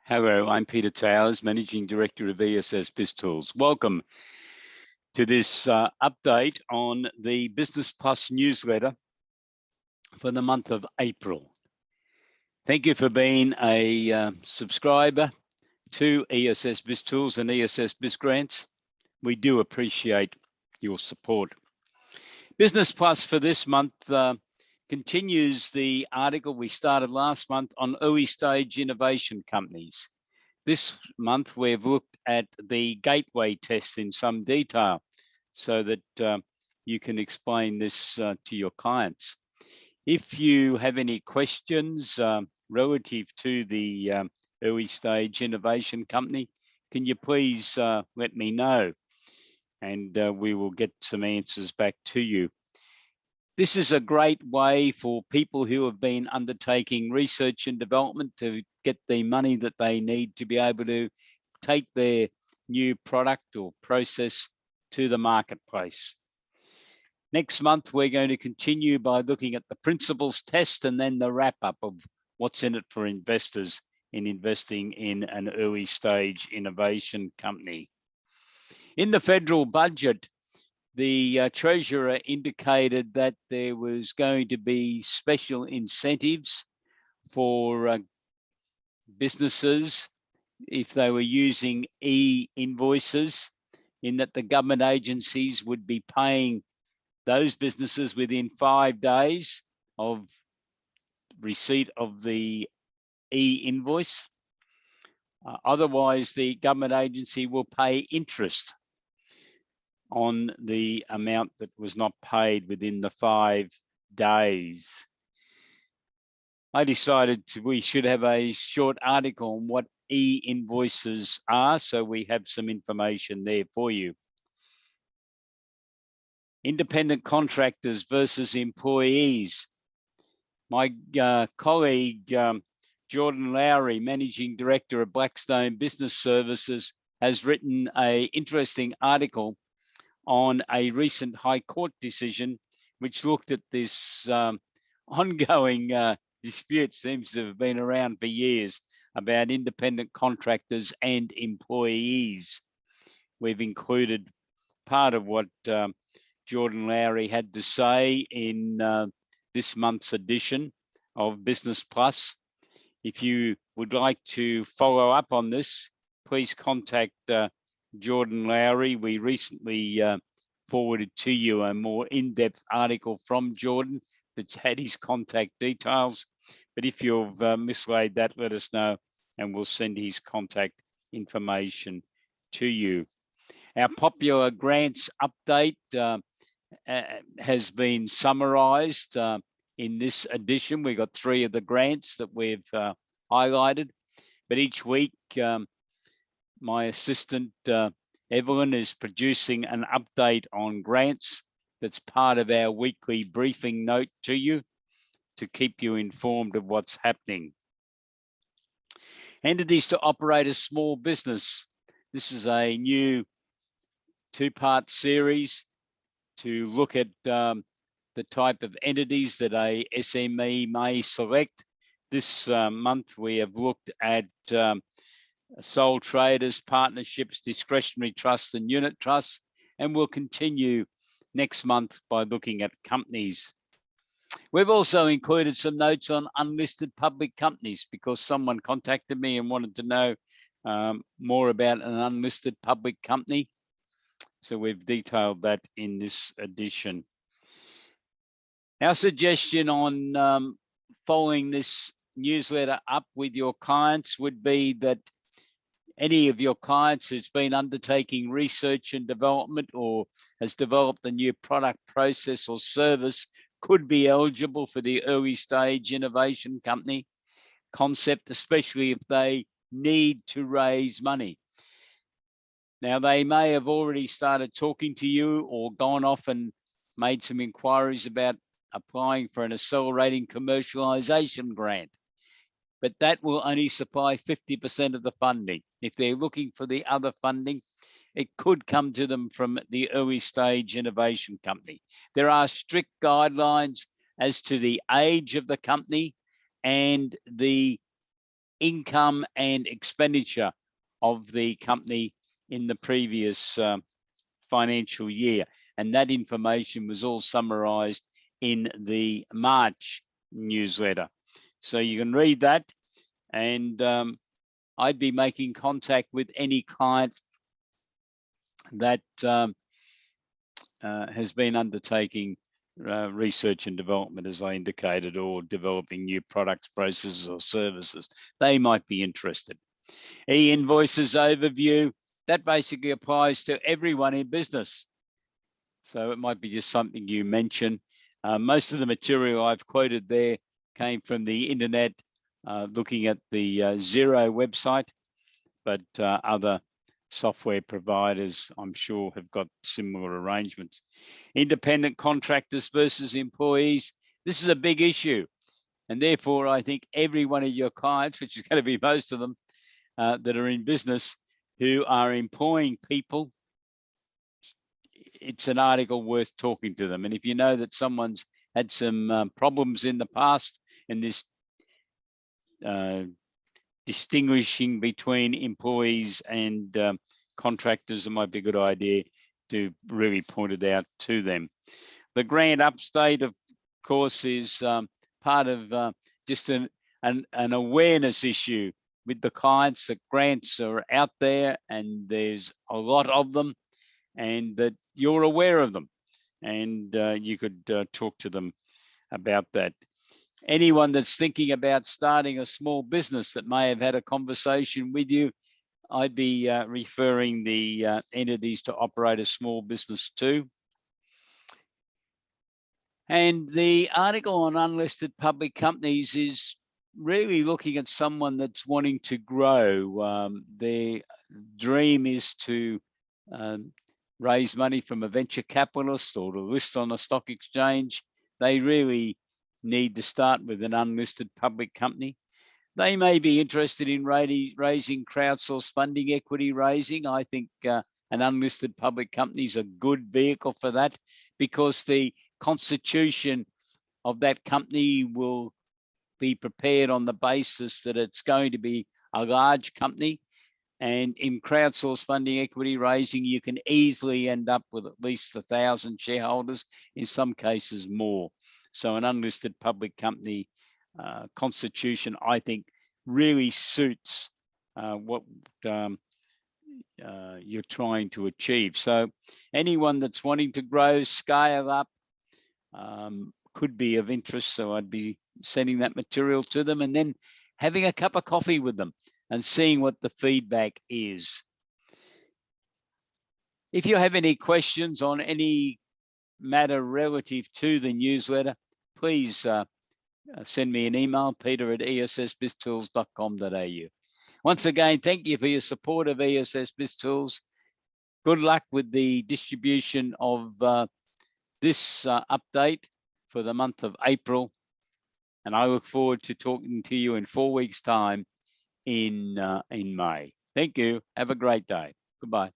Hello, I'm Peter Towers, Managing Director of ESS BIZTOOLS. Welcome to this update on the Business Plus newsletter for the month of April. Thank you for being a subscriber to ESS BIZTOOLS and ESS BizGrants. We do appreciate your support. Business Plus for this month continues the article we started last month on early stage innovation companies. This month, we've looked at the gateway test in some detail so that you can explain this to your clients. If you have any questions relative to the early stage innovation company, can you please let me know, and we will get some answers back to you. This is a great way for people who have been undertaking research and development to get the money that they need to be able to take their new product or process to the marketplace. Next month, we're going to continue by looking at the principles test and then the wrap up of what's in it for investors in investing in an early stage innovation company. In the federal budget, the Treasurer indicated that there was going to be special incentives for businesses if they were using e-invoices, in that the government agencies would be paying those businesses within 5 days of receipt of the e-invoice. Otherwise, the government agency will pay interest on the amount that was not paid within the 5 days. I decided we should have a short article on what e-invoices are, so we have some information there for you. Independent contractors versus employees. My colleague, Jordan Lowry, Managing Director of Blackstone Business Services, has written an interesting article on a recent High Court decision, which looked at this ongoing dispute, seems to have been around for years, about independent contractors and employees. We've included part of what Jordan Lowry had to say in this month's edition of Business Plus. If you would like to follow up on this, please contact Jordan Lowry. We recently forwarded to you a more in-depth article from Jordan that had his contact details. But if you've mislaid that, let us know and we'll send his contact information to you. Our popular grants update has been summarized in this edition. We've got 3 of the grants that we've highlighted, but each week my assistant Evelyn is producing an update on grants that's part of our weekly briefing note to you to keep you informed of what's happening. Entities to operate a small business. This is a new 2-part series to look at the type of entities that a SME may select. This month we have looked at sole traders, partnerships, discretionary trusts and unit trusts, and we'll continue next month by looking at companies. We've also included some notes on unlisted public companies because someone contacted me and wanted to know more about an unlisted public company. So we've detailed that in this edition. Our suggestion on following this newsletter up with your clients would be that any of your clients who's been undertaking research and development or has developed a new product, process or service could be eligible for the early stage innovation company concept, especially if they need to raise money. Now, they may have already started talking to you or gone off and made some inquiries about applying for an accelerating commercialization grant, but that will only supply 50% of the funding. If they're looking for the other funding, it could come to them from the early stage innovation company. There are strict guidelines as to the age of the company and the income and expenditure of the company in the previous financial year. And that information was all summarized in the March newsletter. So you can read that, and I'd be making contact with any client that has been undertaking research and development, as I indicated, or developing new products, processes, or services. They might be interested. E-invoices overview, that basically applies to everyone in business. So it might be just something you mention. Most of the material I've quoted there came from the internet, looking at the Xero website, but other software providers, I'm sure, have got similar arrangements. Independent contractors versus employees. This is a big issue. And therefore, I think every one of your clients, which is going to be most of them that are in business, who are employing people, it's an article worth talking to them. And if you know that someone's had some problems in the past, and this distinguishing between employees and contractors, it might be a good idea to really point it out to them. The grant update, of course, is part of just an awareness issue with the clients that grants are out there and there's a lot of them, and that you're aware of them, and you could talk to them about that. Anyone that's thinking about starting a small business that may have had a conversation with you, I'd be referring the entities to operate a small business too. And the article on unlisted public companies is really looking at someone that's wanting to grow. Their dream is to raise money from a venture capitalist or to list on a stock exchange. They really need to start with an unlisted public company. They may be interested in raising crowdsourced funding, equity raising. I think an unlisted public company is a good vehicle for that, because the constitution of that company will be prepared on the basis that it's going to be a large company. And in crowdsourced funding, equity raising, you can easily end up with at least 1,000 shareholders, in some cases more. So an unlisted public company constitution, I think, really suits what you're trying to achieve. So anyone that's wanting to grow, scale up, could be of interest. So I'd be sending that material to them and then having a cup of coffee with them and seeing what the feedback is. If you have any questions on any matter relative to the newsletter, please send me an email, peter@essbiztools.com.au. Once again, thank you for your support of ESS BizTools. Good luck with the distribution of this update for the month of April. And I look forward to talking to you in 4 weeks' time in May. Thank you. Have a great day. Goodbye.